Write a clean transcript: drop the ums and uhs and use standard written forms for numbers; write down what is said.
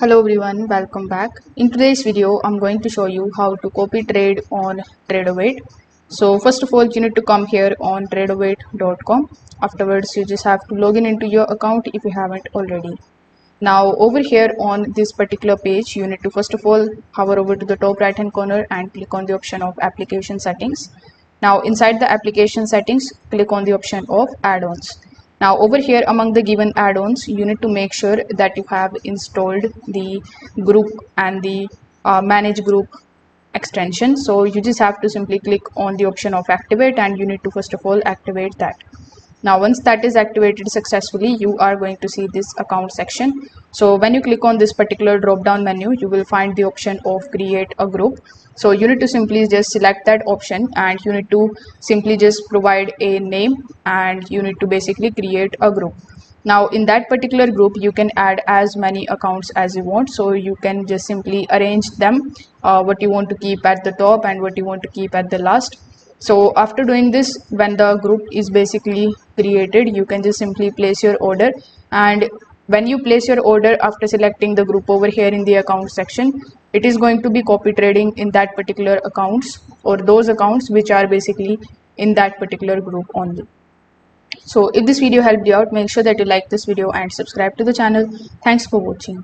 Hello everyone, welcome back. In today's video, I'm going to show you how to copy trade on Tradovate. So first of all, you need to come here on tradovate.com. Afterwards, you just have to log into your account if you haven't already. Now over here on this particular page, you need to first of all hover over to the top right hand corner and click on the option of application settings. Now inside the application settings, click on the option of add-ons. Now over here among the given add-ons, you need to make sure that you have installed the group and the manage group extension. So you just have to simply click on the option of activate and you need to first of all activate that. Now once that is activated successfully, you are going to see this account section. So when you click on this particular drop down menu, you will find the option of create a group. So you need to simply just select that option and you need to simply just provide a name and you need to basically create a group. Now in that particular group, you can add as many accounts as you want. So you can just simply arrange them, what you want to keep at the top and what you want to keep at the last. So after doing this, when the group is basically created, you can just simply place your order, and when you place your order after selecting the group over here in the account section, it is going to be copy trading in that particular accounts or those accounts which are basically in that particular group only. So if this video helped you out, make sure that you like this video and subscribe to the channel. Thanks for watching.